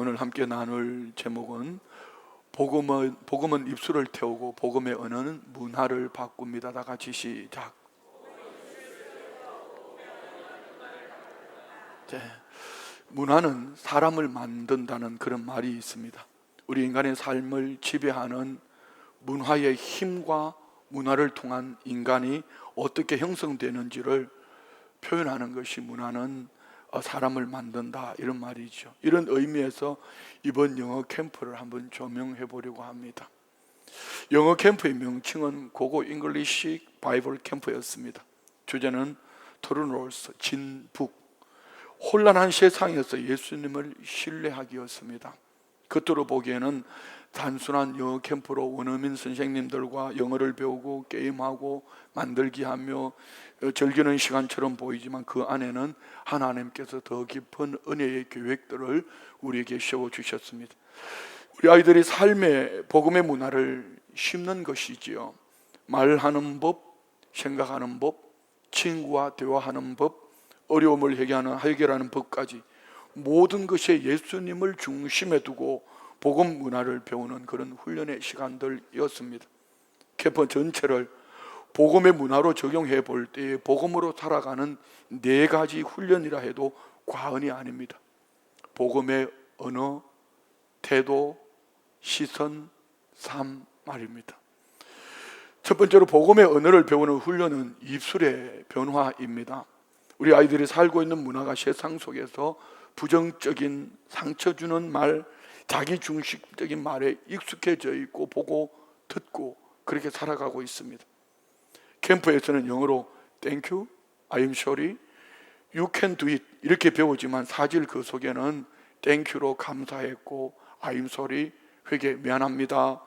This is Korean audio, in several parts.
오늘 함께 나눌 제목은 복음은 입술을 태우고 복음의 언어는 문화를 바꿉니다. 다 같이 시작. 문화는 사람을 만든다는 그런 말이 있습니다. 우리 인간의 삶을 지배하는 문화의 힘과 문화를 통한 인간이 어떻게 형성되는지를 표현하는 것이 문화는 사람을 만든다, 이런 말이죠. 이런 의미에서 이번 영어 캠프를 한번 조명해 보려고 합니다. 영어 캠프의 명칭은 고고 잉글리시 바이블 캠프였습니다. 주제는 트루노스, 진북, 혼란한 세상에서 예수님을 신뢰하기였습니다. 겉으로 보기에는 단순한 영어 캠프로 원어민 선생님들과 영어를 배우고 게임하고 만들기 하며 즐기는 시간처럼 보이지만 그 안에는 하나님께서 더 깊은 은혜의 계획들을 우리에게 세워주셨습니다. 우리 아이들이 삶의 복음의 문화를 심는 것이지요. 말하는 법, 생각하는 법, 친구와 대화하는 법, 어려움을 해결하는 법까지 모든 것에 예수님을 중심에 두고 복음 문화를 배우는 그런 훈련의 시간들이었습니다. 캠프 전체를 복음의 문화로 적용해 볼 때 복음으로 살아가는 4가지 훈련이라 해도 과언이 아닙니다. 복음의 언어, 태도, 시선, 삶 말입니다. 첫 번째로 복음의 언어를 배우는 훈련은 입술의 변화입니다. 우리 아이들이 살고 있는 문화가 세상 속에서 부정적인 상처 주는 말, 자기 중심적인 말에 익숙해져 있고 보고 듣고 그렇게 살아가고 있습니다. 캠프에서는 영어로 Thank you, I am sorry, You can do it 이렇게 배우지만 사실 그 속에는 Thank you로 감사했고 I am sorry, 회개 미안합니다,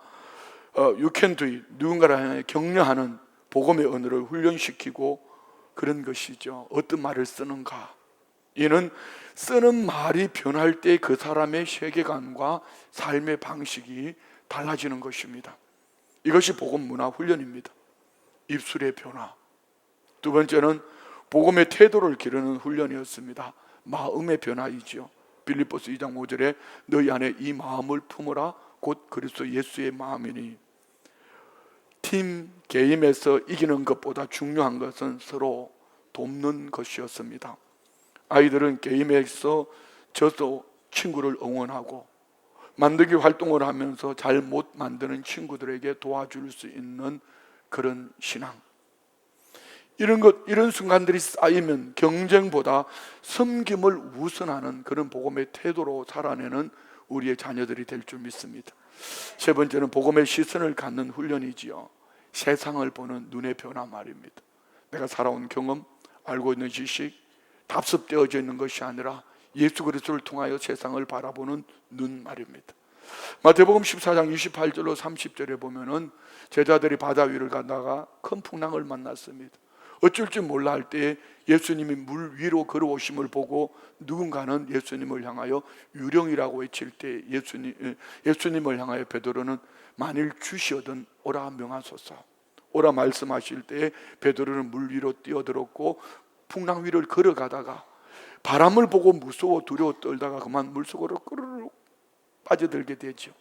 You can do it 누군가를 향해 격려하는 복음의 언어를 훈련시키고 그런 것이죠. 어떤 말을 쓰는가, 이는 쓰는 말이 변할 때 그 사람의 세계관과 삶의 방식이 달라지는 것입니다. 이것이 복음 문화 훈련입니다. 입술의 변화. 두 번째는 복음의 태도를 기르는 훈련이었습니다. 마음의 변화이죠. 빌립보서 2장 5절에 너희 안에 이 마음을 품으라 곧 그리스도 예수의 마음이니. 팀 게임에서 이기는 것보다 중요한 것은 서로 돕는 것이었습니다. 아이들은 게임에서 져서 친구를 응원하고 만들기 활동을 하면서 잘 못 만드는 친구들에게 도와줄 수 있는 그런 신앙. 이런 순간들이 쌓이면 경쟁보다 섬김을 우선하는 그런 복음의 태도로 살아내는 우리의 자녀들이 될 줄 믿습니다. 세 번째는 복음의 시선을 갖는 훈련이지요. 세상을 보는 눈의 변화 말입니다. 내가 살아온 경험, 알고 있는 지식, 답습되어져 있는 것이 아니라 예수 그리스도를 통하여 세상을 바라보는 눈 말입니다. 마태복음 14장 28절로 30절에 보면은 제자들이 바다 위를 가다가 큰 풍랑을 만났습니다. 어쩔 줄 몰라 할 때에 예수님이 물 위로 걸어오심을 보고 누군가는 예수님을 향하여 유령이라고 외칠 때 예수님을 향하여 베드로는 만일 주시거든 오라 명하소서, 오라 말씀하실 때에 베드로는 물 위로 뛰어들었고 풍랑 위를 걸어가다가 바람을 보고 무서워 두려워 떨다가 그만 물속으로 끄르륵 빠져들게 되죠.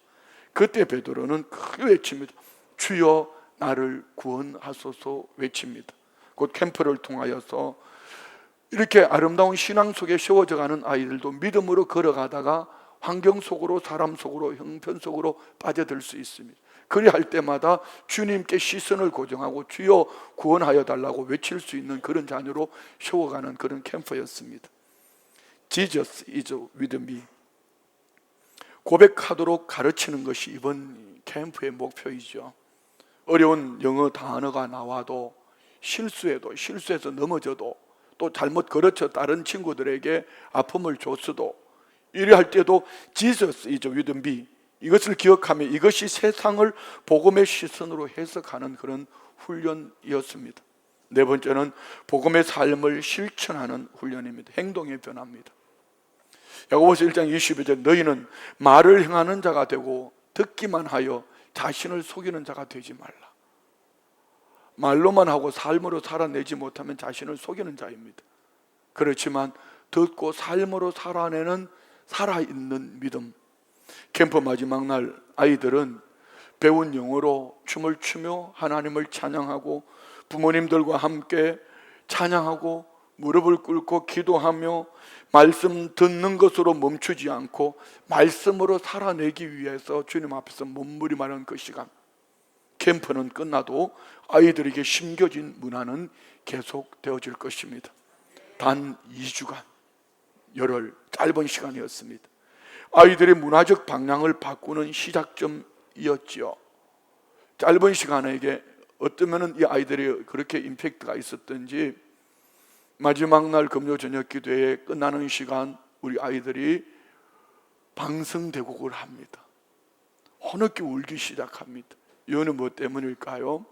그때 베드로는 크게 외칩니다. 주여 나를 구원하소서 외칩니다. 곧 캠프를 통하여서 이렇게 아름다운 신앙 속에 세워져가는 아이들도 믿음으로 걸어가다가 환경 속으로, 사람 속으로, 형편 속으로 빠져들 수 있습니다. 그리할 때마다 주님께 시선을 고정하고 주여 구원하여 달라고 외칠 수 있는 그런 자녀로 세워가는 그런 캠프였습니다. Jesus is with me. 고백하도록 가르치는 것이 이번 캠프의 목표이죠. 어려운 영어 단어가 나와도 실수해서 넘어져도 또 잘못 가르쳐 다른 친구들에게 아픔을 줬어도 이래할 때도 Jesus is with me, 이것을 기억하며 이것이 세상을 복음의 시선으로 해석하는 그런 훈련이었습니다. 네 번째는 복음의 삶을 실천하는 훈련입니다. 행동의 변화입니다. 야고보서 1장 22절 너희는 말을 행하는 자가 되고 듣기만 하여 자신을 속이는 자가 되지 말라. 말로만 하고 삶으로 살아내지 못하면 자신을 속이는 자입니다. 그렇지만 듣고 삶으로 살아내는 살아있는 믿음, 캠프 마지막 날 아이들은 배운 영어로 춤을 추며 하나님을 찬양하고 부모님들과 함께 찬양하고 무릎을 꿇고 기도하며 말씀 듣는 것으로 멈추지 않고 말씀으로 살아내기 위해서 주님 앞에서 몸부림하는 그 시간, 캠프는 끝나도 아이들에게 심겨진 문화는 계속 되어질 것입니다. 단 2주간 열흘 짧은 시간이었습니다. 아이들의 문화적 방향을 바꾸는 시작점이었지요. 짧은 시간에 어쩌면 이 아이들이 그렇게 임팩트가 있었던지 마지막 날 금요 저녁 기도회 끝나는 시간 우리 아이들이 방성대곡을 합니다. 흐느끼 울기 시작합니다. 이유는 뭐 때문일까요?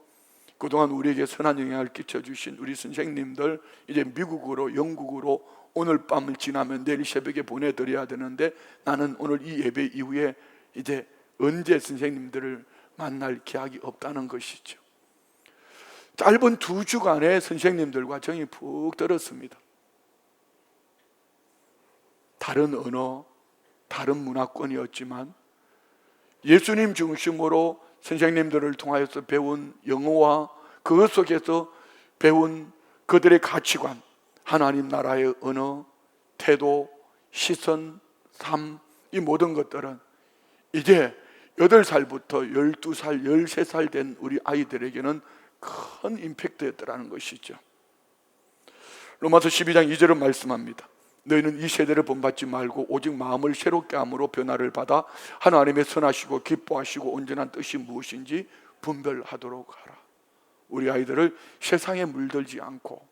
그동안 우리에게 선한 영향을 끼쳐주신 우리 선생님들 이제 미국으로 영국으로 오늘 밤을 지나면 내일 새벽에 보내드려야 되는데 나는 오늘 이 예배 이후에 이제 언제 선생님들을 만날 기약이 없다는 것이죠. 짧은 2주간의 선생님들과 정이 푹 들었습니다. 다른 언어, 다른 문화권이었지만 예수님 중심으로 선생님들을 통하여서 배운 영어와 그 속에서 배운 그들의 가치관, 하나님 나라의 언어, 태도, 시선, 삶, 이 모든 것들은 이제 8살부터 12살, 13살 된 우리 아이들에게는 큰 임팩트였더라는 것이죠. 로마서 12장 2절은 말씀합니다. 너희는 이 세대를 본받지 말고 오직 마음을 새롭게 함으로 변화를 받아 하나님의 선하시고 기뻐하시고 온전한 뜻이 무엇인지 분별하도록 하라. 우리 아이들을 세상에 물들지 않고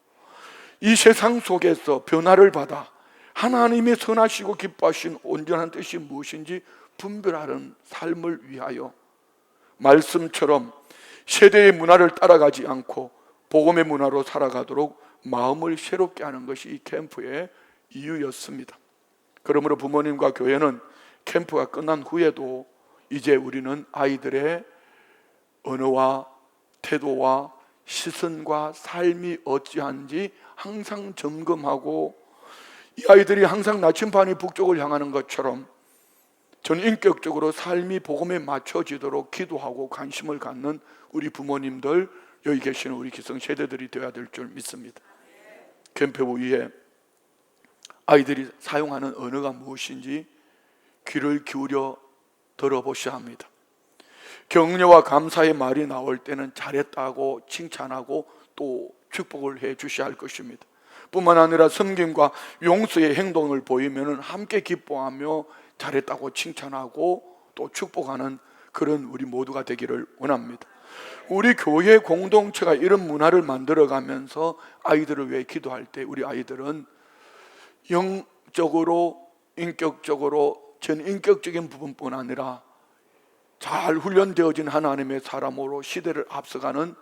이 세상 속에서 변화를 받아 하나님의 선하시고 기뻐하신 온전한 뜻이 무엇인지 분별하는 삶을 위하여 말씀처럼 세대의 문화를 따라가지 않고 복음의 문화로 살아가도록 마음을 새롭게 하는 것이 이 캠프의 이유였습니다. 그러므로 부모님과 교회는 캠프가 끝난 후에도 이제 우리는 아이들의 언어와 태도와 시선과 삶이 어찌한지 항상 점검하고 이 아이들이 항상 나침반이 북쪽을 향하는 것처럼 전인격적으로 삶이 복음에 맞춰지도록 기도하고 관심을 갖는 우리 부모님들, 여기 계시는 우리 기성세대들이 되어야 될 줄 믿습니다. 캠프 후에 아이들이 사용하는 언어가 무엇인지 귀를 기울여 들어보셔야 합니다. 격려와 감사의 말이 나올 때는 잘했다고 칭찬하고 또 축복을 해 주셔야 할 것입니다. 뿐만 아니라 섬김과 용서의 행동을 보이면 함께 기뻐하며 잘했다고 칭찬하고 또 축복하는 그런 우리 모두가 되기를 원합니다. 우리 교회 공동체가 이런 문화를 만들어가면서 아이들을 위해 기도할 때 우리 아이들은 영적으로 인격적으로 전인격적인 부분뿐 아니라 잘 훈련되어진 하나님의 사람으로 시대를 앞서가는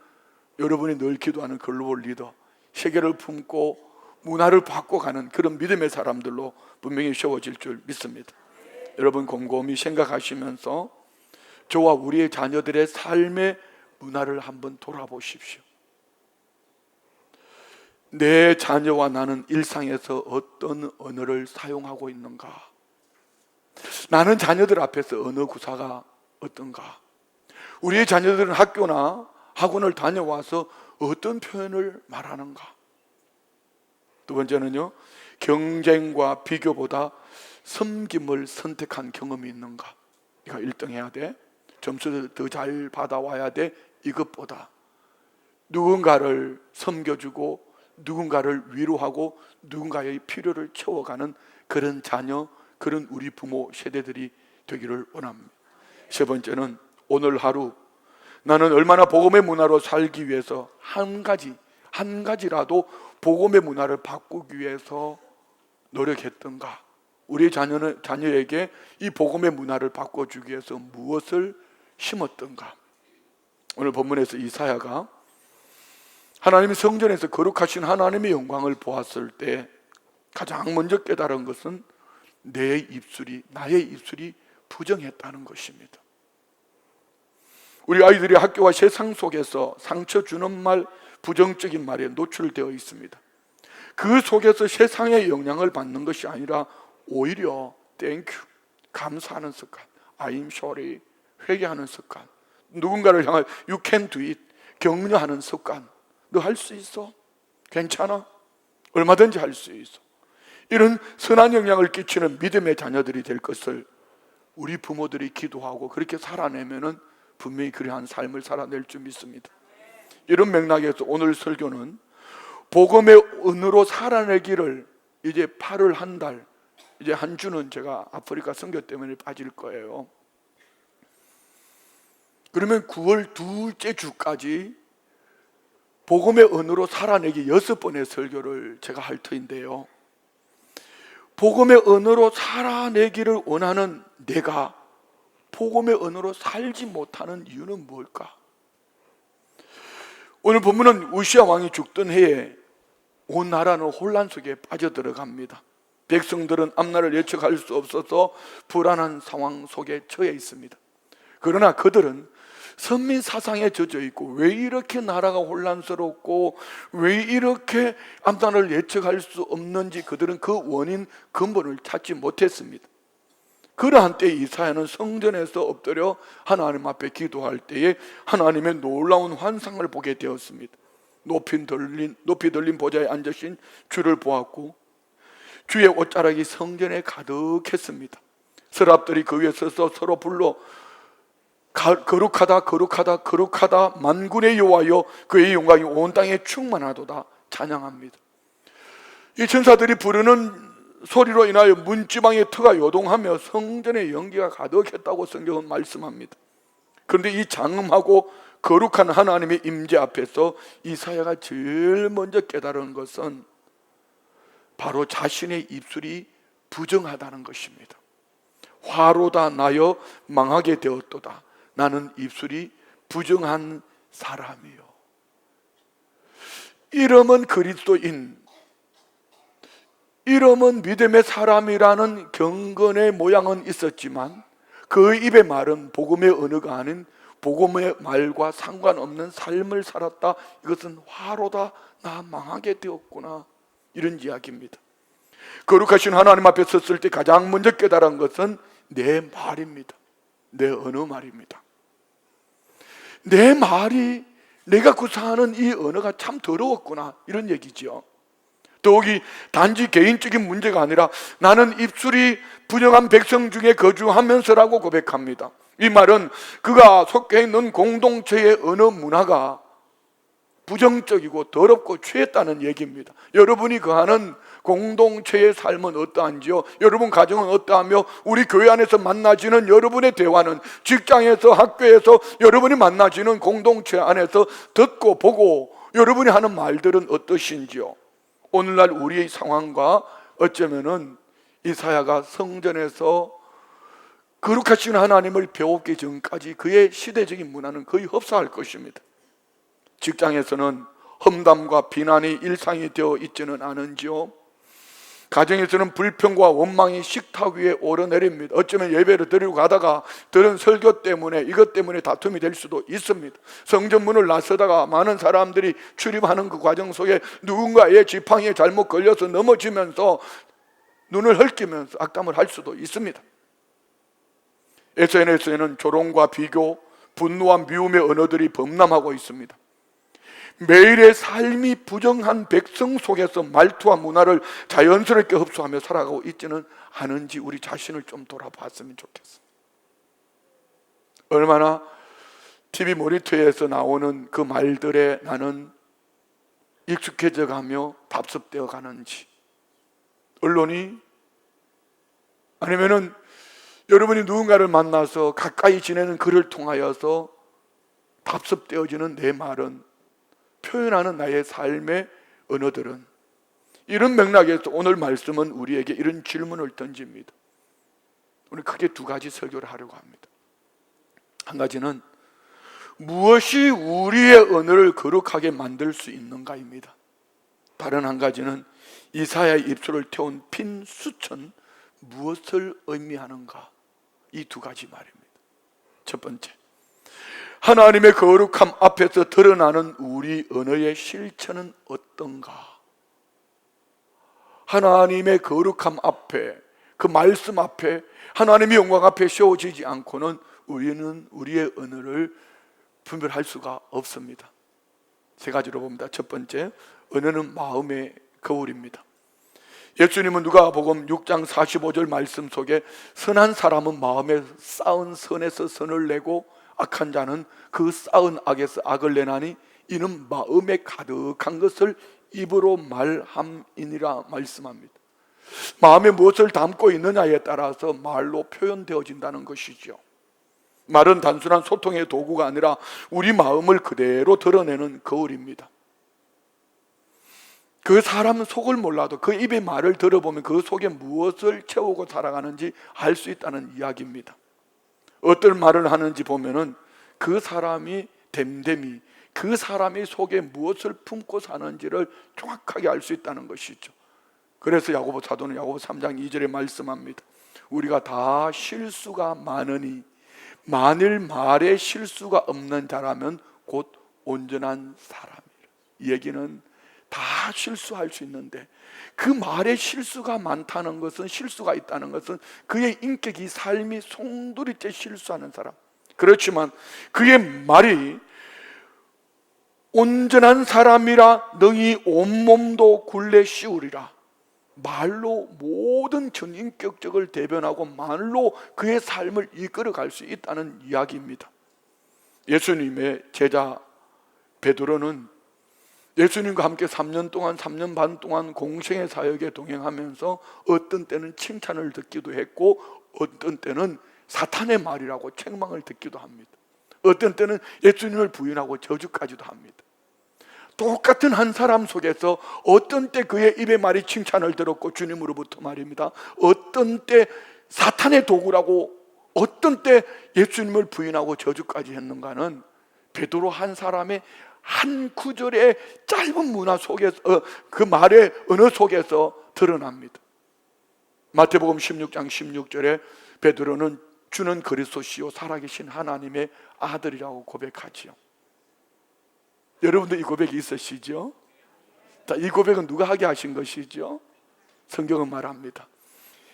여러분이 늘 기도하는 글로벌 리더, 세계를 품고 문화를 바꿔가는 그런 믿음의 사람들로 분명히 세워질 줄 믿습니다. 여러분 곰곰이 생각하시면서 저와 우리의 자녀들의 삶의 문화를 한번 돌아보십시오. 내 자녀와 나는 일상에서 어떤 언어를 사용하고 있는가? 나는 자녀들 앞에서 언어 구사가 어떤가? 우리의 자녀들은 학교나 학원을 다녀와서 어떤 표현을 말하는가? 두 번째는요, 경쟁과 비교보다 섬김을 선택한 경험이 있는가? 네가 1등 해야 돼? 점수를 더 잘 받아와야 돼? 이것보다 누군가를 섬겨주고 누군가를 위로하고 누군가의 필요를 채워가는 그런 자녀, 그런 우리 부모 세대들이 되기를 원합니다. 세 번째는 오늘 하루 나는 얼마나 복음의 문화로 살기 위해서 한 가지라도 복음의 문화를 바꾸기 위해서 노력했던가? 우리 자녀에게 이 복음의 문화를 바꿔주기 위해서 무엇을 심었던가? 오늘 본문에서 이사야가 하나님의 성전에서 거룩하신 하나님의 영광을 보았을 때 가장 먼저 깨달은 것은 나의 입술이 부정했다는 것입니다. 우리 아이들이 학교와 세상 속에서 상처 주는 말, 부정적인 말에 노출되어 있습니다. 그 속에서 세상의 영향을 받는 것이 아니라 오히려 땡큐, 감사하는 습관, I'm sorry, 회개하는 습관, 누군가를 향해 You can do it, 격려하는 습관. 너 할 수 있어? 괜찮아? 얼마든지 할 수 있어. 이런 선한 영향을 끼치는 믿음의 자녀들이 될 것을 우리 부모들이 기도하고 그렇게 살아내면은 분명히 그러한 삶을 살아낼 줄 믿습니다. 이런 맥락에서 오늘 설교는 복음의 은으로 살아내기를 이제 8월 한 달, 이제 한 주는 제가 아프리카 선교 때문에 빠질 거예요. 그러면 9월 둘째 주까지 복음의 은으로 살아내기 6번의 설교를 제가 할 터인데요, 복음의 은으로 살아내기를 원하는 내가 복음의 은으로 살지 못하는 이유는 뭘까? 오늘 본문은 우시야 왕이 죽던 해에 온 나라는 혼란 속에 빠져들어갑니다. 백성들은 앞날을 예측할 수 없어서 불안한 상황 속에 처해 있습니다. 그러나 그들은 선민 사상에 젖어 있고, 왜 이렇게 나라가 혼란스럽고 왜 이렇게 앞날을 예측할 수 없는지 그들은 그 원인 근본을 찾지 못했습니다. 그러한 때 이사야는 성전에서 엎드려 하나님 앞에 기도할 때에 하나님의 놀라운 환상을 보게 되었습니다. 높이 들린 보좌에 앉으신 주를 보았고, 주의 옷자락이 성전에 가득했습니다. 서랍들이 그 위에 서서 서로 불러 거룩하다 거룩하다 거룩하다, 만군의 여호와여 그의 영광이 온 땅에 충만하도다 찬양합니다. 이 천사들이 부르는 소리로 인하여 문지방의 터가 요동하며 성전의 연기가 가득했다고 성경은 말씀합니다. 그런데 이 장엄하고 거룩한 하나님의 임재 앞에서 이사야가 제일 먼저 깨달은 것은 바로 자신의 입술이 부정하다는 것입니다. 화로다 나여 망하게 되었도다. 나는 입술이 부정한 사람이요. 이름은 그리스도인, 이름은 믿음의 사람이라는 경건의 모양은 있었지만 그 입의 말은 복음의 언어가 아닌 복음의 말과 상관없는 삶을 살았다. 이것은 화로다, 나 망하게 되었구나, 이런 이야기입니다. 거룩하신 하나님 앞에 섰을 때 가장 먼저 깨달은 것은 내 말입니다. 내 언어 말입니다. 내 말이, 내가 구사하는 이 언어가 참 더러웠구나, 이런 얘기죠. 더욱이 단지 개인적인 문제가 아니라 나는 입술이 부정한 백성 중에 거주하면서라고 고백합니다. 이 말은 그가 속해 있는 공동체의 언어 문화가 부정적이고 더럽고 취했다는 얘기입니다. 여러분이 거하는 공동체의 삶은 어떠한지요? 여러분 가정은 어떠하며 우리 교회 안에서 만나지는 여러분의 대화는, 직장에서 학교에서 여러분이 만나지는 공동체 안에서 듣고 보고 여러분이 하는 말들은 어떠신지요? 오늘날 우리의 상황과 어쩌면은 이사야가 성전에서 거룩하신 하나님을 배우기 전까지 그의 시대적인 문화는 거의 흡사할 것입니다. 직장에서는 험담과 비난이 일상이 되어 있지는 않은지요? 가정에서는 불평과 원망이 식탁 위에 오르내립니다. 어쩌면 예배를 드리고 가다가 들은 설교 때문에, 이것 때문에 다툼이 될 수도 있습니다. 성전문을 나서다가 많은 사람들이 출입하는 그 과정 속에 누군가의 지팡이에 잘못 걸려서 넘어지면서 눈을 헐기면서 악담을 할 수도 있습니다. SNS에는 조롱과 비교, 분노와 미움의 언어들이 범람하고 있습니다. 매일의 삶이 부정한 백성 속에서 말투와 문화를 자연스럽게 흡수하며 살아가고 있지는 않은지 우리 자신을 좀 돌아봤으면 좋겠어요. 얼마나 TV 모니터에서 나오는 그 말들에 나는 익숙해져 가며 답습되어 가는지, 언론이, 아니면은 여러분이 누군가를 만나서 가까이 지내는 그를 통하여서 답습되어지는 내 말은, 표현하는 나의 삶의 언어들은, 이런 맥락에서 오늘 말씀은 우리에게 이런 질문을 던집니다. 오늘 크게 두 가지 설교를 하려고 합니다. 한 가지는 무엇이 우리의 언어를 거룩하게 만들 수 있는가입니다. 다른 한 가지는 이사야의 입술을 태운 핀 수천, 무엇을 의미하는가, 이 두 가지 말입니다. 첫 번째, 하나님의 거룩함 앞에서 드러나는 우리 언어의 실체는 어떤가? 하나님의 거룩함 앞에, 그 말씀 앞에, 하나님의 영광 앞에 세워지지 않고는 우리는 우리의 언어를 분별할 수가 없습니다. 세 가지로 봅니다. 첫 번째, 언어는 마음의 거울입니다. 예수님은 누가복음 6장 45절 말씀 속에 선한 사람은 마음에 쌓은 선에서 선을 내고 악한 자는 그 쌓은 악에서 악을 내나니 이는 마음에 가득한 것을 입으로 말함이니라 말씀합니다. 마음에 무엇을 담고 있느냐에 따라서 말로 표현되어진다는 것이죠. 말은 단순한 소통의 도구가 아니라 우리 마음을 그대로 드러내는 거울입니다. 그 사람은 속을 몰라도 그 입의 말을 들어보면 그 속에 무엇을 채우고 살아가는지 알 수 있다는 이야기입니다. 어떤 말을 하는지 보면은 그 사람이 됨됨이 그 사람이 속에 무엇을 품고 사는지를 정확하게 알 수 있다는 것이죠. 그래서 야고보 사도는 야고보 3장 2절에 말씀합니다. 우리가 다 실수가 많으니 만일 말에 실수가 없는 자라면 곧 온전한 사람이라. 이 얘기는 다 실수할 수 있는데 그 말에 실수가 많다는 것은, 실수가 있다는 것은 그의 인격이, 삶이 송두리째 실수하는 사람. 그렇지만 그의 말이 온전한 사람이라 너희 온몸도 굴레 씌우리라. 말로 모든 전인격적을 대변하고 말로 그의 삶을 이끌어갈 수 있다는 이야기입니다. 예수님의 제자 베드로는 예수님과 함께 3년 동안, 3년 반 동안 공생의 사역에 동행하면서 어떤 때는 칭찬을 듣기도 했고 어떤 때는 사탄의 말이라고 책망을 듣기도 합니다. 어떤 때는 예수님을 부인하고 저주까지도 합니다. 똑같은 한 사람 속에서 어떤 때 그의 입의 말이 칭찬을 들었고 주님으로부터 말입니다. 어떤 때 사탄의 도구라고, 어떤 때 예수님을 부인하고 저주까지 했는가는 베드로 한 사람의 한 구절의 짧은 문화 속에서, 그 말의 언어 속에서 드러납니다. 마태복음 16장 16절에 베드로는 주는 그리스도시요 살아계신 하나님의 아들이라고 고백하지요. 여러분도 이 고백이 있으시죠? 자, 이 고백은 누가 하게 하신 것이죠? 성경은 말합니다.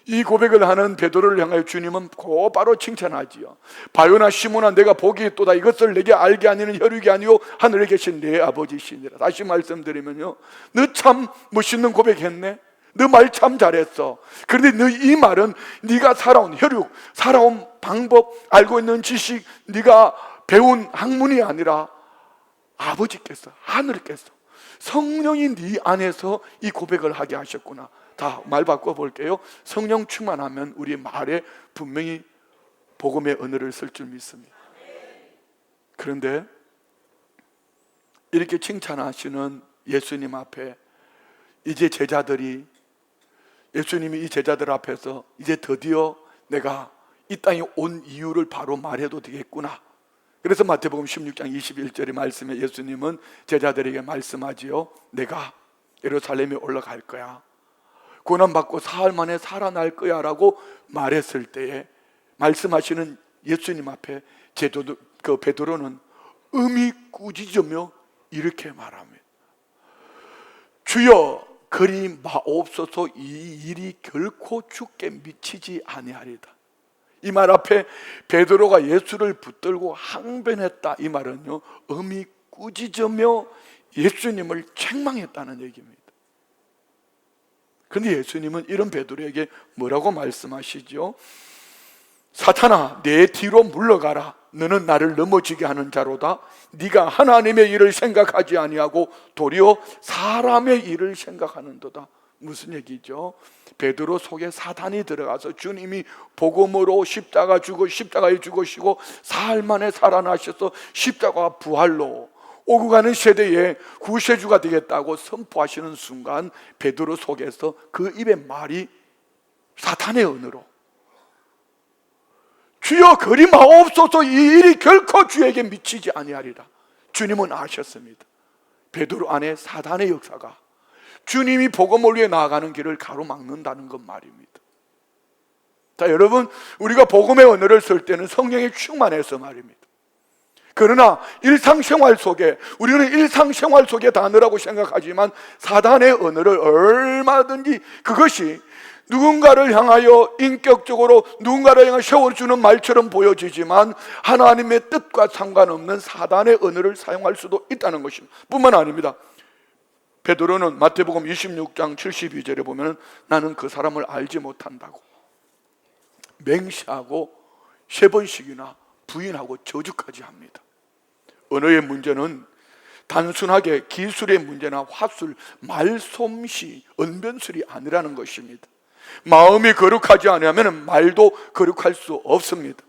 이 고백을 하는 베드로를 향하여 주님은 곧바로 칭찬하지요. 바요나 시몬아, 내가 복이 있도다. 이것을 내게 알게 하니는 혈육이 아니요 하늘에 계신 내 아버지시니라. 다시 말씀드리면요, 너 참 멋있는 고백했네. 너 말 참 잘했어. 그런데 너 이 말은 네가 살아온 혈육, 살아온 방법, 알고 있는 지식, 네가 배운 학문이 아니라 아버지께서, 하늘께서, 성령이 네 안에서 이 고백을 하게 하셨구나. 다 말 바꿔볼게요. 성령 충만하면 우리 말에 분명히 복음의 언어를 쓸 줄 믿습니다. 그런데 이렇게 칭찬하시는 예수님 앞에 이제 제자들이, 예수님이 이 제자들 앞에서 이제 드디어 내가 이 땅에 온 이유를 바로 말해도 되겠구나. 그래서 마태복음 16장 21절의 말씀에 예수님은 제자들에게 말씀하지요. 내가 예루살렘에 올라갈 거야. 고난받고 사흘 만에 살아날 거야 라고 말했을 때에 말씀하시는 예수님 앞에 그 베드로는 음이 꾸짖으며 이렇게 말합니다. 주여 그리 마옵소서, 이 일이 결코 주께 미치지 아니하리다. 이 말 앞에 베드로가 예수를 붙들고 항변했다. 이 말은요, 음이 꾸짖으며 예수님을 책망했다는 얘기입니다. 그런데 예수님은 이런 베드로에게 뭐라고 말씀하시죠? 사탄아, 내 뒤로 물러가라. 너는 나를 넘어지게 하는 자로다. 네가 하나님의 일을 생각하지 아니하고 도리어 사람의 일을 생각하는도다. 무슨 얘기죠? 베드로 속에 사탄이 들어가서 주님이 복음으로 십자가에 죽으시고 사흘 만에 살아나셔서 십자가 부활로 오고 가는 세대에 구세주가 되겠다고 선포하시는 순간 베드로 속에서 그 입의 말이 사탄의 언어로, 주여 그리 마옵소서, 이 일이 결코 주에게 미치지 아니하리라. 주님은 아셨습니다. 베드로 안에 사탄의 역사가 주님이 복음을 위해 나아가는 길을 가로막는다는 것 말입니다. 자, 여러분, 우리가 복음의 언어를 쓸 때는 성령이 충만해서 말입니다. 그러나 일상생활 속에, 우리는 일상생활 속의 단어라고 생각하지만 사단의 언어를 얼마든지, 그것이 누군가를 향하여 인격적으로 누군가를 향해 세워주는 말처럼 보여지지만 하나님의 뜻과 상관없는 사단의 언어를 사용할 수도 있다는 것입니다. 뿐만 아닙니다. 베드로는 마태복음 26장 72절에 보면 나는 그 사람을 알지 못한다고 맹세하고 3번씩이나 부인하고 저주까지 합니다. 언어의 문제는 단순하게 기술의 문제나 화술, 말솜씨, 언변술이 아니라는 것입니다. 마음이 거룩하지 않으면 말도 거룩할 수 없습니다.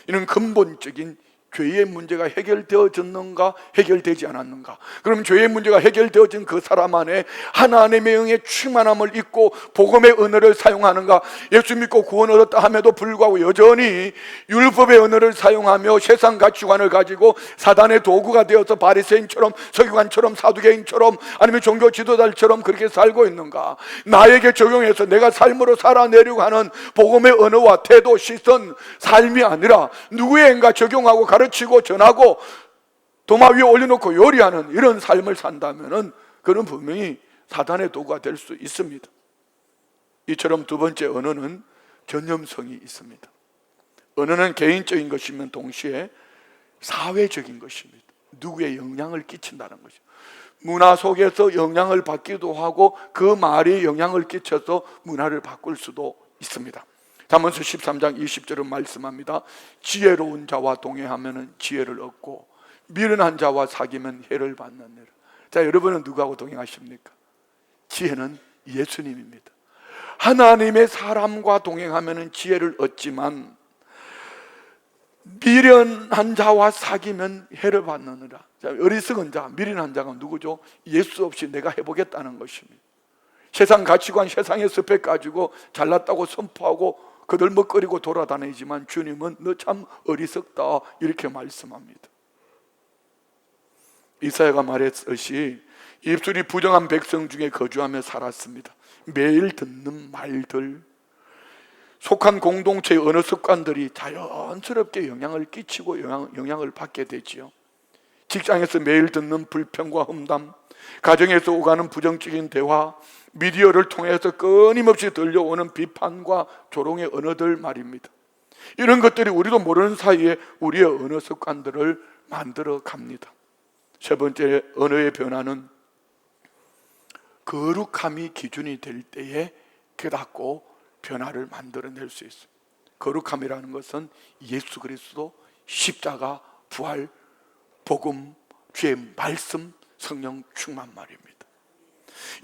이는 근본적인 죄의 문제가 해결되어졌는가 해결되지 않았는가. 그럼 죄의 문제가 해결되어진 그 사람 안에 하나님의 영의 충만함을 잊고 복음의 언어를 사용하는가, 예수 믿고 구원 얻었다 함에도 불구하고 여전히 율법의 언어를 사용하며 세상 가치관을 가지고 사단의 도구가 되어서 바리새인처럼 서기관처럼 사두개인처럼 아니면 종교 지도자들처럼 그렇게 살고 있는가. 나에게 적용해서 내가 삶으로 살아내려고 하는 복음의 언어와 태도, 시선, 삶이 아니라 누구에겐가 적용하고 가르치고 전하고 도마 위에 올려놓고 요리하는 이런 삶을 산다면 그는 분명히 사단의 도구가 될 수 있습니다. 이처럼 두 번째 언어는 전념성이 있습니다. 언어는 개인적인 것이면 동시에 사회적인 것입니다. 누구에 영향을 끼친다는 것이죠. 문화 속에서 영향을 받기도 하고 그 말이 영향을 끼쳐서 문화를 바꿀 수도 있습니다. 잠언서 13장 20절은 말씀합니다. 지혜로운 자와 동행하면 지혜를 얻고 미련한 자와 사귀면 해를 받느니라. 자, 여러분은 누구하고 동행하십니까? 지혜는 예수님입니다. 하나님의 사람과 동행하면 지혜를 얻지만 미련한 자와 사귀면 해를 받느니라. 자, 어리석은 자, 미련한 자가 누구죠? 예수 없이 내가 해보겠다는 것입니다. 세상 가치관, 세상의 스펙 가지고 잘났다고 선포하고 거들먹거리고 돌아다니지만 주님은 너 참 어리석다 이렇게 말씀합니다. 이사야가 말했듯이 입술이 부정한 백성 중에 거주하며 살았습니다. 매일 듣는 말들, 속한 공동체의 언어 습관들이 자연스럽게 영향을 끼치고 영향을 받게 되지요. 직장에서 매일 듣는 불평과 험담, 가정에서 오가는 부정적인 대화, 미디어를 통해서 끊임없이 들려오는 비판과 조롱의 언어들 말입니다. 이런 것들이 우리도 모르는 사이에 우리의 언어 습관들을 만들어 갑니다. 세 번째 언어의 변화는 거룩함이 기준이 될 때에 깨닫고 변화를 만들어낼 수 있어요. 거룩함이라는 것은 예수 그리스도, 십자가, 부활, 복음, 주의 말씀, 성령 충만 말입니다.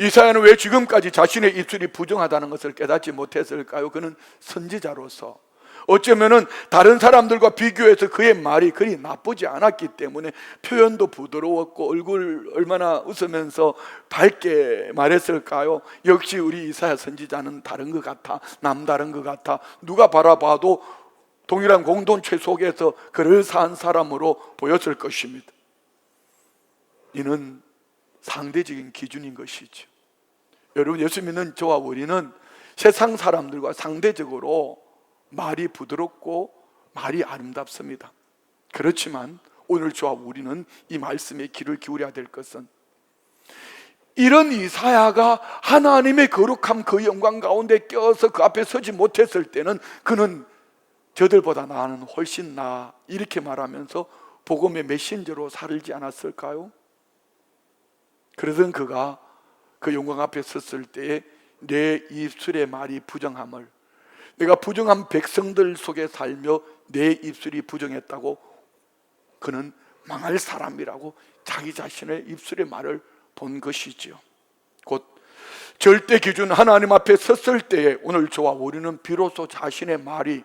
이사야는 왜 지금까지 자신의 입술이 부정하다는 것을 깨닫지 못했을까요? 그는 선지자로서 어쩌면은 다른 사람들과 비교해서 그의 말이 그리 나쁘지 않았기 때문에 표현도 부드러웠고 얼굴 얼마나 웃으면서 밝게 말했을까요? 역시 우리 이사야 선지자는 다른 것 같아, 남다른 것 같아, 누가 바라봐도 동일한 공동체 속에서 그럴싸한 사람으로 보였을 것입니다. 이는 상대적인 기준인 것이죠. 여러분, 예수 믿는 저와 우리는 세상 사람들과 상대적으로 말이 부드럽고 말이 아름답습니다. 그렇지만 오늘 저와 우리는 이 말씀에 귀를 기울여야 될 것은 이런 이사야가 하나님의 거룩함 그 영광 가운데 껴서 그 앞에 서지 못했을 때는 그는 저들보다 나는 훨씬 나아 이렇게 말하면서 복음의 메신저로 살지 않았을까요? 그러던 그가 그 영광 앞에 섰을 때에 내 입술의 말이 부정함을, 내가 부정한 백성들 속에 살며 내 입술이 부정했다고 그는 망할 사람이라고 자기 자신의 입술의 말을 본 것이지요. 곧 절대 기준 하나님 앞에 섰을 때에 오늘 저와 우리는 비로소 자신의 말이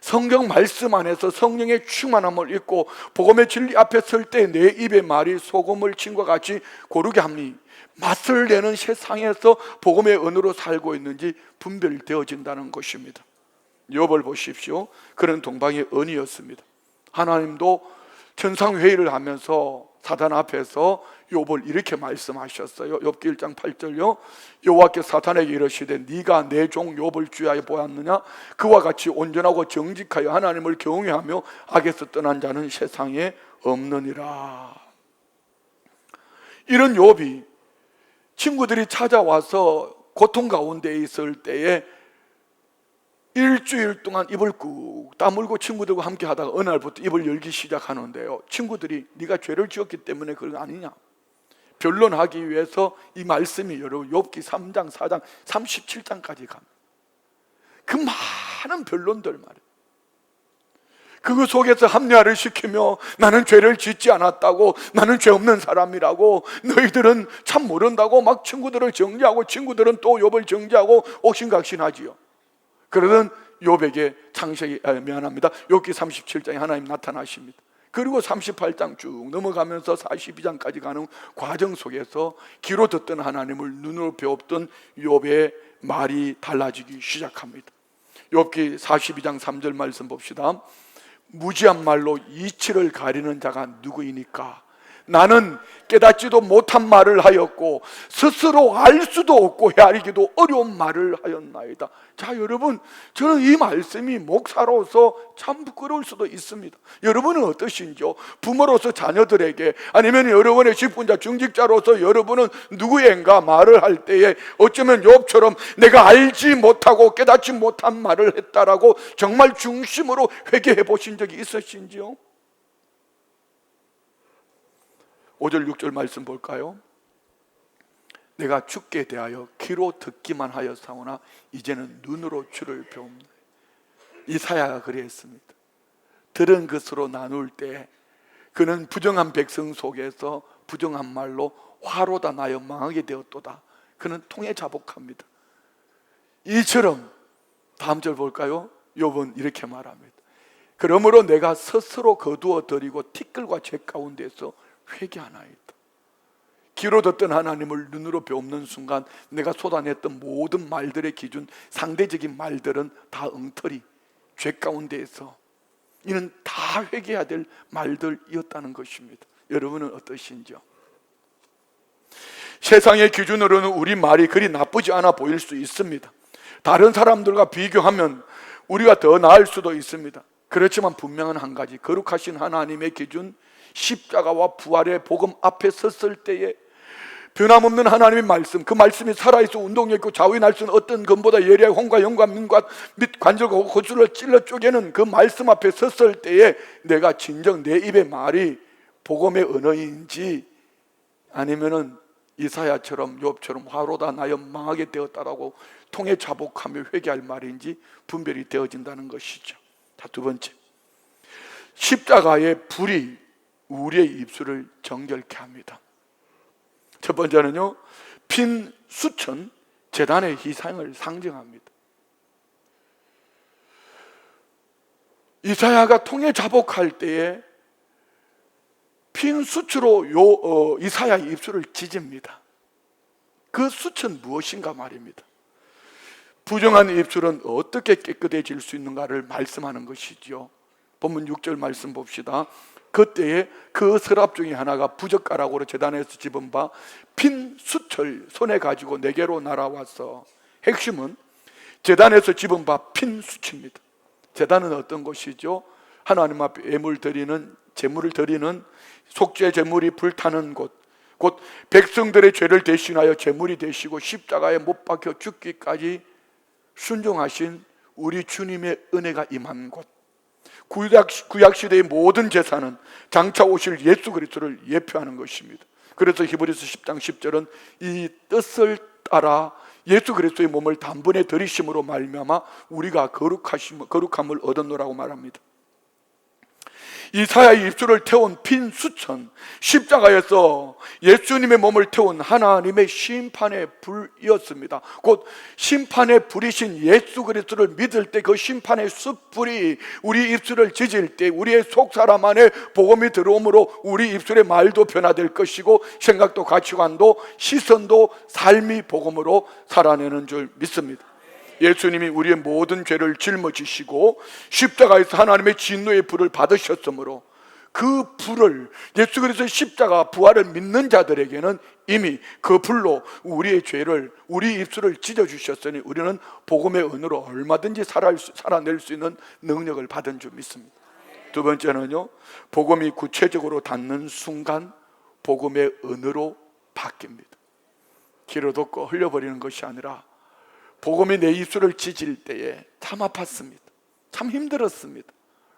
성경 말씀 안에서 성령의 충만함을 잊고 복음의 진리 앞에 설 때 내 입의 말이 소금을 친과 같이 고르게 합니 맛을 내는 세상에서 복음의 언어로 살고 있는지 분별되어진다는 것입니다. 욥을 보십시오. 그는 동방의 언이었습니다. 하나님도 천상회의를 하면서 사단 앞에서 욥을 이렇게 말씀하셨어요. 욥기 1장 8절요. 여호와께 사탄에게 이르시되 네가 내 종 욥을 주야에 보았느냐? 그와 같이 온전하고 정직하여 하나님을 경외하며 악에서 떠난 자는 세상에 없느니라. 이런 욥이 친구들이 찾아와서 고통 가운데 있을 때에 일주일 동안 입을 꾹 다물고 친구들과 함께 하다가 어느 날부터 입을 열기 시작하는데요, 친구들이 네가 죄를 지었기 때문에 그런 거 아니냐 변론하기 위해서 이 말씀이 여러분 욥기 3장, 4장, 37장까지 갑니다. 그 많은 변론들 말이에요. 그 속에서 합리화를 시키며 나는 죄를 짓지 않았다고, 나는 죄 없는 사람이라고, 너희들은 참 모른다고 막 친구들을 정죄하고, 친구들은 또 욥을 정죄하고 옥신각신하지요. 그러던 욥에게 욥기 37장에 하나님 나타나십니다. 그리고 38장 쭉 넘어가면서 42장까지 가는 과정 속에서 귀로 듣던 하나님을 눈으로 배웠던 욥의 말이 달라지기 시작합니다. 욥기 42장 3절 말씀 봅시다. 무지한 말로 이치를 가리는 자가 누구이니까? 나는 깨닫지도 못한 말을 하였고 스스로 알 수도 없고 헤아리기도 어려운 말을 하였나이다. 자, 여러분, 저는 이 말씀이 목사로서 참 부끄러울 수도 있습니다. 여러분은 어떠신지요? 부모로서 자녀들에게, 아니면 여러분의 직분자 중직자로서 여러분은 누구인가 말을 할 때에 어쩌면 욥처럼 내가 알지 못하고 깨닫지 못한 말을 했다라고 정말 중심으로 회개해 보신 적이 있으신지요? 5절 6절 말씀 볼까요? 내가 주께 대하여 귀로 듣기만 하였사오나 이제는 눈으로 주를 배웁니다. 이사야가 그랬습니다. 들은 것으로 나눌 때 그는 부정한 백성 속에서 부정한 말로 화로다 나여 망하게 되었도다. 그는 통에 자복합니다. 이처럼 다음 절 볼까요? 욥은 이렇게 말합니다. 그러므로 내가 스스로 거두어 드리고 티끌과 재 가운데서 회개하나이다. 귀로 듣던 하나님을 눈으로 배우는 순간 내가 쏟아냈던 모든 말들의 기준, 상대적인 말들은 다 엉터리, 죄 가운데에서 이는 다 회개해야 될 말들이었다는 것입니다. 여러분은 어떠신지요? 세상의 기준으로는 우리 말이 그리 나쁘지 않아 보일 수 있습니다. 다른 사람들과 비교하면 우리가 더 나을 수도 있습니다. 그렇지만 분명한 한 가지, 거룩하신 하나님의 기준, 십자가와 부활의 복음 앞에 섰을 때에 변함없는 하나님의 말씀, 그 말씀이 살아있어 운동력 있고 좌우의 수는 어떤 검보다 예리하고 홍과 영과 민과 및 관절과 고수를 찔러 쪼개는 그 말씀 앞에 섰을 때에 내가 진정 내 입의 말이 복음의 언어인지 아니면은 이사야처럼 욥처럼 화로다 나여 망하게 되었다라고 통에 자복하며 회개할 말인지 분별이 되어진다는 것이죠. 자, 두 번째, 십자가의 불이 우리의 입술을 정결케 합니다. 첫 번째는요, 핀 수천, 제단의 희생을 상징합니다. 이사야가 통에 자복할 때에 핀 수치로 이사야의 입술을 찢습니다. 그 수치는 무엇인가 말입니다. 부정한 입술은 어떻게 깨끗해질 수 있는가를 말씀하는 것이지요. 본문 6절 말씀 봅시다. 그때에 그 서랍 중에 하나가 부젓가락으로 제단에서 집은 바 핀 수철 손에 가지고 내게로 날아왔어. 핵심은 제단에서 집은 바 핀 수치입니다. 제단은 어떤 곳이죠? 하나님 앞에 제물을 드리는 속죄 제물이 불타는 곳, 곧 백성들의 죄를 대신하여 제물이 되시고 십자가에 못 박혀 죽기까지 순종하신 우리 주님의 은혜가 임한 곳. 구약시대의 모든 제사는 장차 오실 예수 그리스도를 예표하는 것입니다. 그래서 히브리서 10장 10절은 이 뜻을 따라 예수 그리스도의 몸을 단번에 들이심으로 말미암아 우리가 거룩함을 얻었노라고 말합니다. 이사야의 입술을 태운 핀 수천, 십자가에서 예수님의 몸을 태운 하나님의 심판의 불이었습니다. 곧 심판의 불이신 예수 그리스도를 믿을 때 그 심판의 숯불이 우리 입술을 찢을 때 우리의 속사람 안에 복음이 들어오므로 우리 입술의 말도 변화될 것이고 생각도 가치관도 시선도 삶이 복음으로 살아내는 줄 믿습니다. 예수님이 우리의 모든 죄를 짊어지시고 십자가에서 하나님의 진노의 불을 받으셨으므로 그 불을 예수 그리스도의 십자가 부활을 믿는 자들에게는 이미 그 불로 우리의 죄를 우리 입술을 찢어주셨으니 우리는 복음의 은으로 얼마든지 살아낼 수 있는 능력을 받은 줄 믿습니다. 두 번째는요, 복음이 구체적으로 닿는 순간 복음의 은으로 바뀝니다. 귀로 듣고 흘려버리는 것이 아니라 복음이 내 입술을 찢을 때에 참 아팠습니다. 참 힘들었습니다.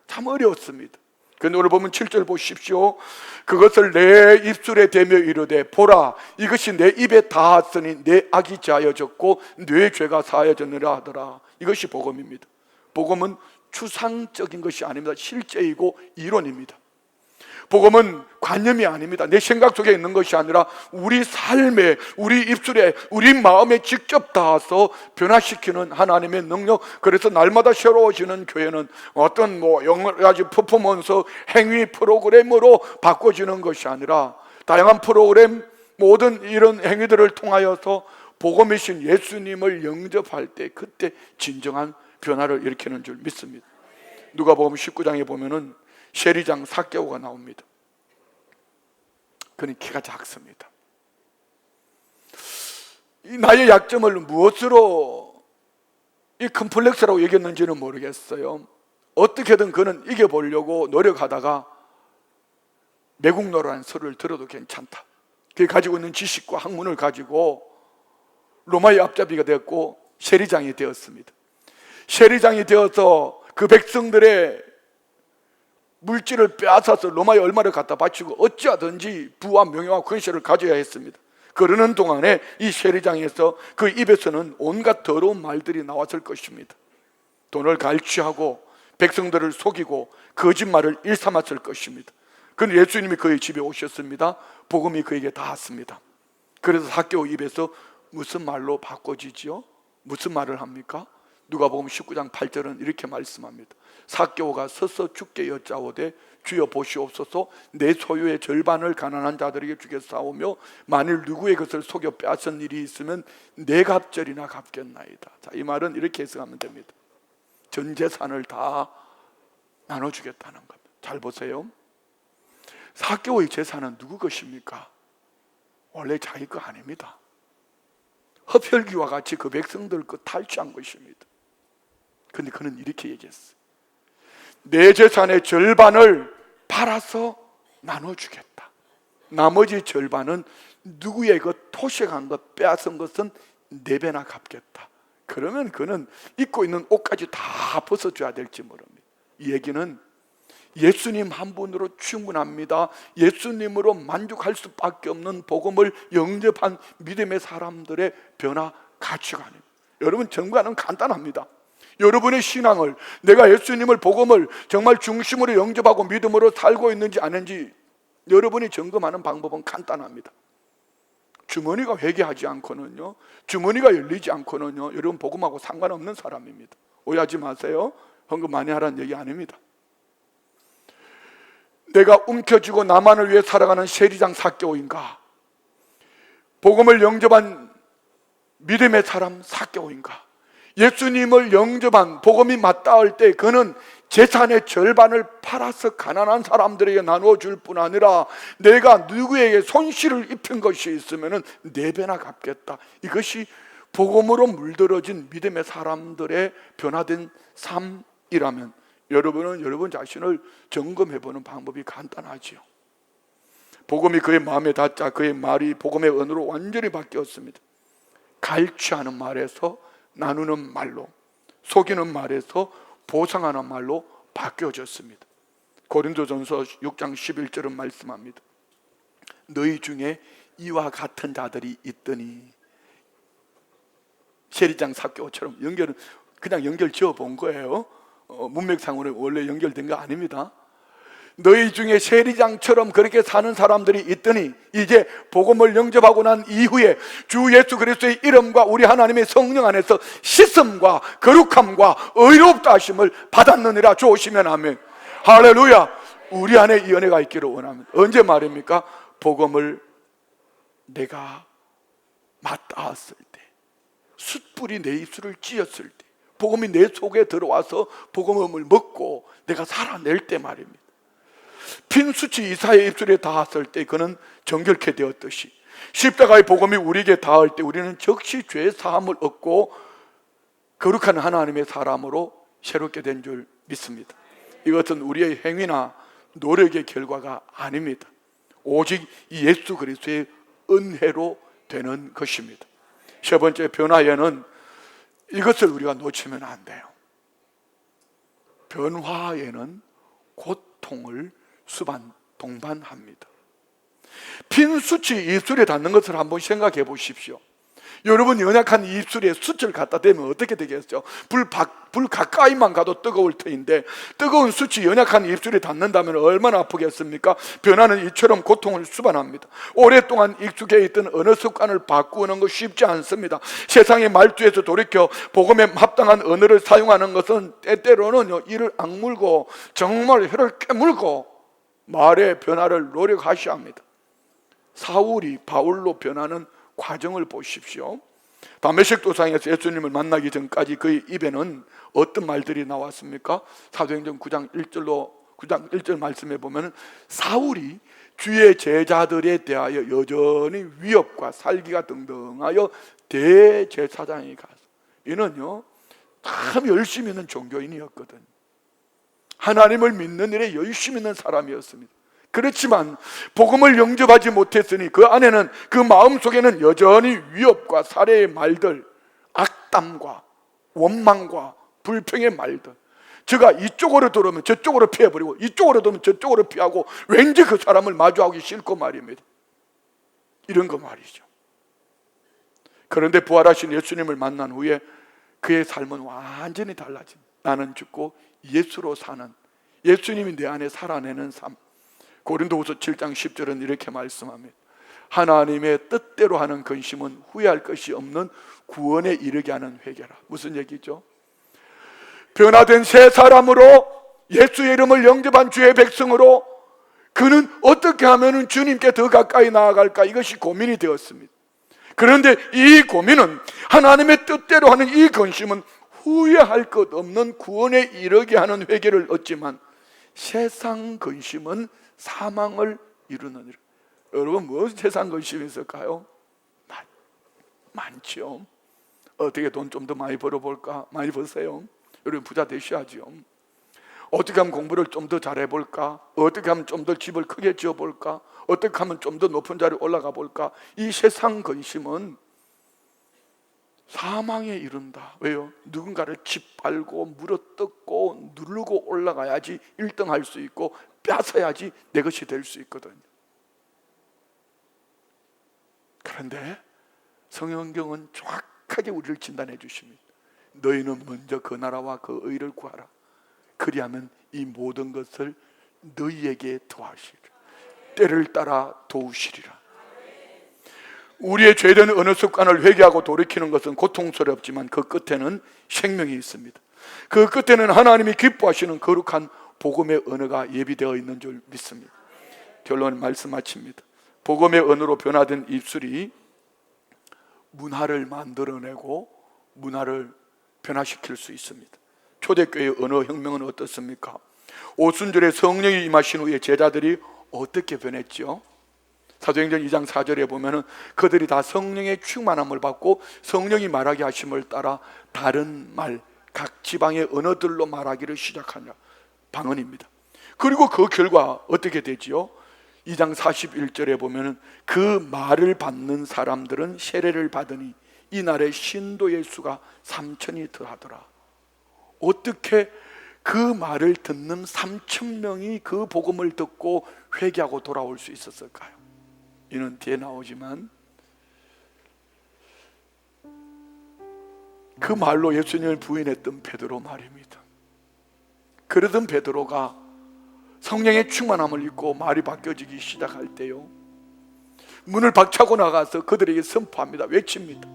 참 어려웠습니다. 그 오늘 보면 7절 보십시오. 그것을 내 입술에 대며 이르되 보라 이것이 내 입에 닿았으니 내 악이 자여졌고 내 죄가 사여졌느라 하더라. 이것이 복음입니다. 복음은 추상적인 것이 아닙니다. 실제이고 이론입니다. 복음은 관념이 아닙니다. 내 생각 속에 있는 것이 아니라 우리 삶에, 우리 입술에, 우리 마음에 직접 닿아서 변화시키는 하나님의 능력. 그래서 날마다 새로워지는 교회는 어떤 여러 가지 퍼포먼스, 행위 프로그램으로 바꿔지는 것이 아니라 다양한 프로그램, 모든 이런 행위들을 통하여서 복음이신 예수님을 영접할 때 그때 진정한 변화를 일으키는 줄 믿습니다. 누가복음 19장에 보면은 세리장 삭개오가 나옵니다. 그는 키가 작습니다. 이 나의 약점을 무엇으로 이 컴플렉스라고 얘기했는지는 모르겠어요. 어떻게든 그는 이겨보려고 노력하다가 매국노라는 소리를 들어도 괜찮다. 그게 가지고 있는 지식과 학문을 가지고 로마의 앞잡이가 되었고 세리장이 되었습니다. 세리장이 되어서 그 백성들의 물질을 빼앗아서 로마에 얼마를 갖다 바치고 어찌하든지 부와 명예와 권세를 가져야 했습니다. 그러는 동안에 이 세리장에서 그 입에서는 온갖 더러운 말들이 나왔을 것입니다. 돈을 갈취하고 백성들을 속이고 거짓말을 일삼았을 것입니다. 그런데 예수님이 그의 집에 오셨습니다. 복음이 그에게 닿았습니다. 그래서 삭개오 입에서 무슨 말로 바꿔지지요? 무슨 말을 합니까? 누가복음 19장 8절은 이렇게 말씀합니다. 삭개오가 서서 주께 여짜오되 주여 보시옵소서 내 소유의 절반을 가난한 자들에게 주겠사오며 만일 누구의 것을 속여 빼앗은 일이 있으면 내 갑절이나 갚겠나이다. 자, 이 말은 이렇게 해석하면 됩니다. 전 재산을 다 나눠주겠다는 겁니다. 잘 보세요. 삭개오의 재산은 누구 것입니까? 원래 자기 거 아닙니다. 흡혈귀와 같이 그 백성들 거 탈취한 것입니다. 그런데 그는 이렇게 얘기했어요. 내 재산의 절반을 팔아서 나눠주겠다. 나머지 절반은 누구의 것 토색한 것 빼앗은 것은 4배나 갚겠다. 그러면 그는 입고 있는 옷까지 다 벗어줘야 될지 모릅니다. 이 얘기는 예수님 한 분으로 충분합니다. 예수님으로 만족할 수밖에 없는 복음을 영접한 믿음의 사람들의 변화 가치관입니다. 여러분, 정과는 간단합니다. 여러분의 신앙을, 내가 예수님을 복음을 정말 중심으로 영접하고 믿음으로 살고 있는지 아닌지 여러분이 점검하는 방법은 간단합니다. 주머니가 회개하지 않고는요, 주머니가 열리지 않고는요, 여러분 복음하고 상관없는 사람입니다. 오해하지 마세요. 헌금 많이 하라는 얘기 아닙니다. 내가 움켜쥐고 나만을 위해 살아가는 세리장 삭개오인가? 복음을 영접한 믿음의 사람 삭개오인가? 예수님을 영접한 복음이 맞닿을 때 그는 재산의 절반을 팔아서 가난한 사람들에게 나눠줄 뿐 아니라 내가 누구에게 손실을 입힌 것이 있으면 4배나 갚겠다. 이것이 복음으로 물들어진 믿음의 사람들의 변화된 삶이라면 여러분은 여러분 자신을 점검해보는 방법이 간단하지요. 복음이 그의 마음에 닿자 그의 말이 복음의 언어로 완전히 바뀌었습니다. 갈취하는 말에서 나누는 말로, 속이는 말에서 보상하는 말로 바뀌어졌습니다. 고린도전서 6장 11절은 말씀합니다. 너희 중에 이와 같은 자들이 있더니, 세리장 삭개오처럼 연결은 그냥 연결 지어 본 거예요. 문맥상으로 원래 연결된 거 아닙니다. 너희 중에 세리장처럼 그렇게 사는 사람들이 있더니 이제 복음을 영접하고 난 이후에 주 예수 그리스도의 이름과 우리 하나님의 성령 안에서 씻음과 거룩함과 의롭다 하심을 받았느니라. 주 오시면 아멘. 할렐루야. 우리 안에 이 은혜가 있기를 원합니다. 언제 말입니까? 복음을 내가 맞닿았을 때, 숯불이 내 입술을 찧었을 때, 복음이 내 속에 들어와서 복음을 먹고 내가 살아낼 때 말입니다. 핀수치 이사의 입술에 닿았을 때 그는 정결케 되었듯이 십자가의 복음이 우리에게 닿을 때 우리는 즉시 죄 사함을 얻고 거룩한 하나님의 사람으로 새롭게 된 줄 믿습니다. 이것은 우리의 행위나 노력의 결과가 아닙니다. 오직 예수 그리스도의 은혜로 되는 것입니다. 세 번째 변화에는 이것을 우리가 놓치면 안 돼요. 변화에는 고통을 동반합니다. 핀 숯이 입술에 닿는 것을 한번 생각해 보십시오. 여러분, 연약한 입술에 숯을 갖다 대면 어떻게 되겠죠? 불 가까이만 가도 뜨거울 터인데 뜨거운 숯이 연약한 입술에 닿는다면 얼마나 아프겠습니까? 변화는 이처럼 고통을 수반합니다. 오랫동안 익숙해 있던 언어 습관을 바꾸는 거 쉽지 않습니다. 세상의 말투에서 돌이켜 복음에 합당한 언어를 사용하는 것은 때때로는 이를 악물고 정말 혀를 깨물고 말의 변화를 노력하셔야 합니다. 사울이 바울로 변하는 과정을 보십시오. 다메섹 도상에서 예수님을 만나기 전까지 그의 입에는 어떤 말들이 나왔습니까? 사도행전 9장 1절 말씀에 보면 사울이 주의 제자들에 대하여 여전히 위협과 살기가 등등하여 대제사장이 가서, 이는요 참 열심히 있는 종교인이었거든. 하나님을 믿는 일에 열심히 있는 사람이었습니다. 그렇지만 복음을 영접하지 못했으니 그 안에는, 그 마음속에는 여전히 위협과 살해의 말들, 악담과 원망과 불평의 말들, 제가 이쪽으로 들어오면 저쪽으로 피해버리고 이쪽으로 들어오면 저쪽으로 피하고 왠지 그 사람을 마주하기 싫고 말입니다. 이런 거 말이죠. 그런데 부활하신 예수님을 만난 후에 그의 삶은 완전히 달라집니다. 나는 죽고 예수로 사는, 예수님이 내 안에 살아내는 삶. 고린도후서 7장 10절은 이렇게 말씀합니다. 하나님의 뜻대로 하는 근심은 후회할 것이 없는 구원에 이르게 하는 회개라. 무슨 얘기죠? 변화된 새 사람으로, 예수의 이름을 영접한 주의 백성으로 그는 어떻게 하면 주님께 더 가까이 나아갈까, 이것이 고민이 되었습니다. 그런데 이 고민은, 하나님의 뜻대로 하는 이 근심은 후회할 것 없는 구원에 이르게 하는 회개를 얻지만, 세상 근심은 사망을 이루느니라. 여러분, 무슨 세상 근심이 있을까요? 많죠. 어떻게 돈 좀 더 많이 벌어볼까? 많이 버세요. 여러분, 부자 되셔야죠. 어떻게 하면 공부를 좀 더 잘해볼까? 어떻게 하면 좀 더 집을 크게 지어볼까? 어떻게 하면 좀 더 높은 자리에 올라가 볼까? 이 세상 근심은 사망에 이른다. 왜요? 누군가를 짓밟고 물어뜯고 누르고 올라가야지 1등 할 수 있고, 뺏어야지 내 것이 될 수 있거든요. 그런데 성경은 정확하게 우리를 진단해 주십니다. 너희는 먼저 그 나라와 그 의를 구하라. 그리하면 이 모든 것을 너희에게 더하시리라. 때를 따라 도우시리라. 우리의 죄된 언어 습관을 회개하고 돌이키는 것은 고통스럽지만 그 끝에는 생명이 있습니다. 그 끝에는 하나님이 기뻐하시는 거룩한 복음의 언어가 예비되어 있는 줄 믿습니다. 결론 말씀 마칩니다. 복음의 언어로 변화된 입술이 문화를 만들어내고 문화를 변화시킬 수 있습니다. 초대교회의 언어 혁명은 어떻습니까? 오순절에 성령이 임하신 후에 제자들이 어떻게 변했죠? 사도행전 2장 4절에 보면은 그들이 다 성령의 충만함을 받고 성령이 말하게 하심을 따라 다른 말, 각 지방의 언어들로 말하기를 시작하냐. 방언입니다. 그리고 그 결과 어떻게 되지요? 2장 41절에 보면은 그 말을 받는 사람들은 세례를 받으니 이날에 신도의 수가 3,000이 더하더라. 어떻게 그 말을 듣는 3,000명이 그 복음을 듣고 회개하고 돌아올 수 있었을까요? 이는 뒤에 나오지만 그 말로 예수님을 부인했던 베드로 말입니다. 그러던 베드로가 성령의 충만함을 입고 말이 바뀌어지기 시작할 때요, 문을 박차고 나가서 그들에게 선포합니다. 외칩니다.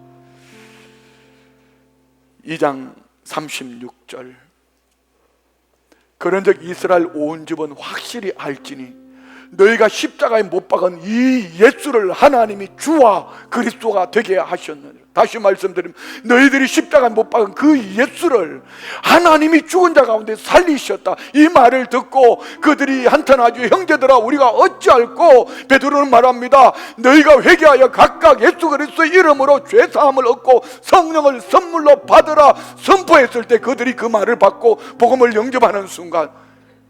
2장 36절, 그런즉 이스라엘 온 집은 확실히 알지니 너희가 십자가에 못 박은 이 예수를 하나님이 주와 그리스도가 되게 하셨느니라. 다시 말씀드리면 너희들이 십자가에 못 박은 그 예수를 하나님이 죽은 자 가운데 살리셨다. 이 말을 듣고 그들이 한탄하죠. 형제들아, 우리가 어찌할꼬? 베드로는 말합니다. 너희가 회개하여 각각 예수 그리스도의 이름으로 죄사함을 얻고 성령을 선물로 받으라 선포했을 때 그들이 그 말을 받고 복음을 영접하는 순간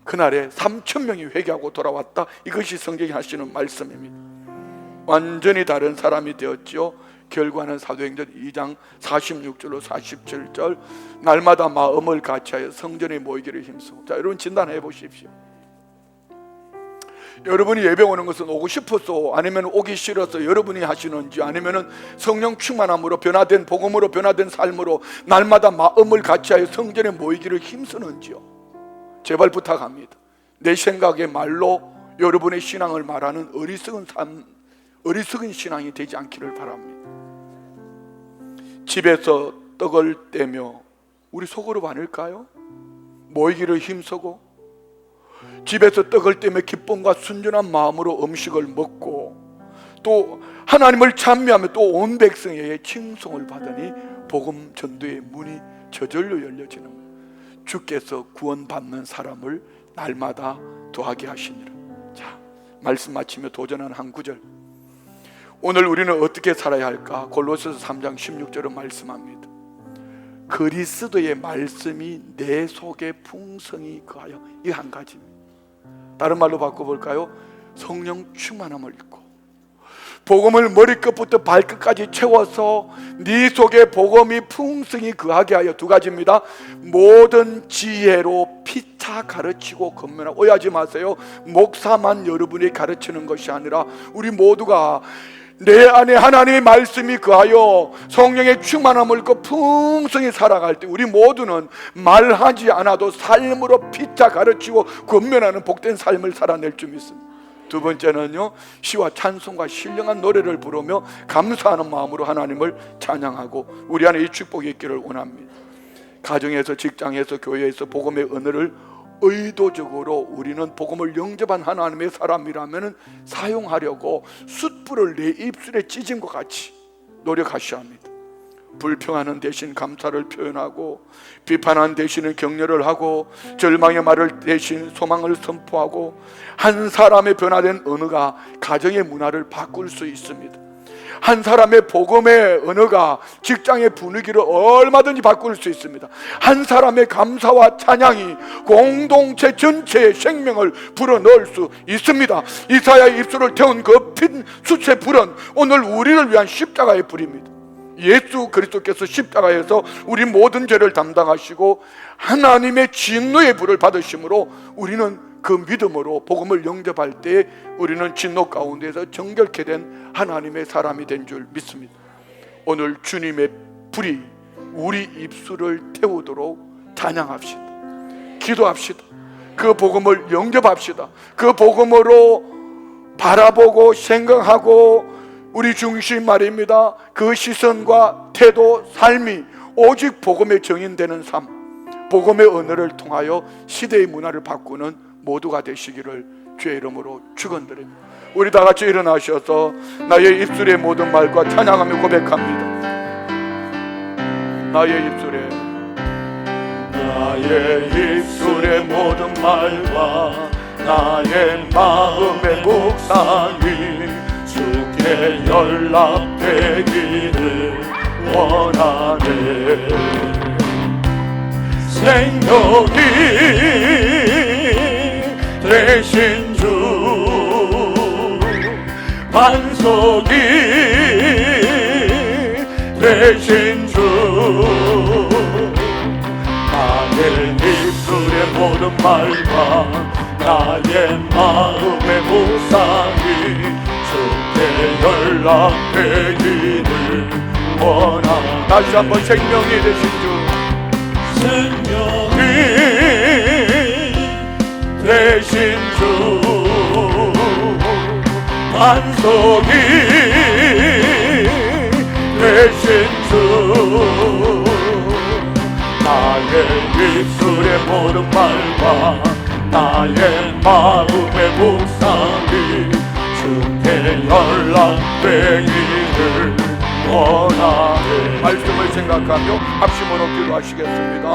그날에 3,000명이 회개하고 돌아왔다. 이것이 성경이 하시는 말씀입니다. 완전히 다른 사람이 되었죠. 결과는 사도행전 2장 46절로 47절 날마다 마음을 같이하여 성전에 모이기를 힘쓰고. 자, 여러분 진단해 보십시오. 여러분이 예배 오는 것은 오고 싶어서 아니면 오기 싫어서 여러분이 하시는지, 아니면 성령 충만함으로 변화된 복음으로 변화된 삶으로 날마다 마음을 같이하여 성전에 모이기를 힘쓰는지요? 제발 부탁합니다. 내 생각의 말로 여러분의 신앙을 말하는 어리석은 신앙이 되지 않기를 바랍니다. 집에서 떡을 떼며 우리 속으로 많을까요? 모이기를 힘쓰고 집에서 떡을 떼며 기쁨과 순전한 마음으로 음식을 먹고 또 하나님을 찬미하며 또 온 백성에게 칭송을 받으니 복음 전도의 문이 저절로 열려지는 거예요. 주께서 구원받는 사람을 날마다 더하게 하시니라. 자, 말씀 마치며 도전하는 한 구절. 오늘 우리는 어떻게 살아야 할까? 골로새서 3장 16절은 말씀합니다. 그리스도의 말씀이 내 속에 풍성히 거하여. 이 한 가지입니다. 다른 말로 바꿔볼까요? 성령 충만함을 입고 복음을 머리끝부터 발끝까지 채워서 네 속에 복음이 풍성히 거하게 하여. 두 가지입니다. 모든 지혜로 피차 가르치고 권면하고. 오해하지 마세요. 목사만 여러분이 가르치는 것이 아니라 우리 모두가 내 안에 하나님의 말씀이 거하여 성령의 충만함을 입고 풍성히 살아갈 때 우리 모두는 말하지 않아도 삶으로 피차 가르치고 권면하는 복된 삶을 살아낼 줄 믿습니다. 두 번째는요, 시와 찬송과 신령한 노래를 부르며 감사하는 마음으로 하나님을 찬양하고 우리 안에 이 축복이 있기를 원합니다. 가정에서, 직장에서, 교회에서 복음의 언어를 의도적으로 우리는 복음을 영접한 하나님의 사람이라면 사용하려고 숯불을 내 입술에 찢은 것 같이 노력하셔야 합니다. 불평하는 대신 감사를 표현하고, 비판하는 대신은 격려를 하고, 절망의 말을 대신 소망을 선포하고, 한 사람의 변화된 언어가 가정의 문화를 바꿀 수 있습니다. 한 사람의 복음의 언어가 직장의 분위기를 얼마든지 바꿀 수 있습니다. 한 사람의 감사와 찬양이 공동체 전체의 생명을 불어넣을 수 있습니다. 이사야의 입술을 태운 그 핀 숯의 불은 오늘 우리를 위한 십자가의 불입니다. 예수 그리스도께서 십자가에서 우리 모든 죄를 담당하시고 하나님의 진노의 불을 받으심으로 우리는 그 믿음으로 복음을 영접할 때 우리는 진노 가운데서 정결케 된 하나님의 사람이 된 줄 믿습니다. 오늘 주님의 불이 우리 입술을 태우도록 찬양합시다. 기도합시다. 그 복음을 영접합시다. 그 복음으로 바라보고 생각하고 우리 중심 말입니다. 그 시선과 태도, 삶이 오직 복음의 정인되는 삶, 복음의 언어를 통하여 시대의 문화를 바꾸는 모두가 되시기를 주의 이름으로 축원드립니다. 우리 다 같이 일어나셔서 나의 입술의 모든 말과 찬양하며 고백합니다. 나의 입술의 모든 말과 나의 마음의 묵상이 주께 연락되기를 원하네. 생명이 되신 주, 반석이 되신 주, 나의 입술의 모든 말과 나의 마음의 묵상이 주께 연락되기를 원하나. 다시 한번 생명이 되신 주, 생명이 되신 주, 반석이 되신 주, 나의 입술의 모든 말과 나의 마음의 묵상이 주께 연락되기를 원하네. 말씀을 생각하며 합심으로 기도하시겠습니다.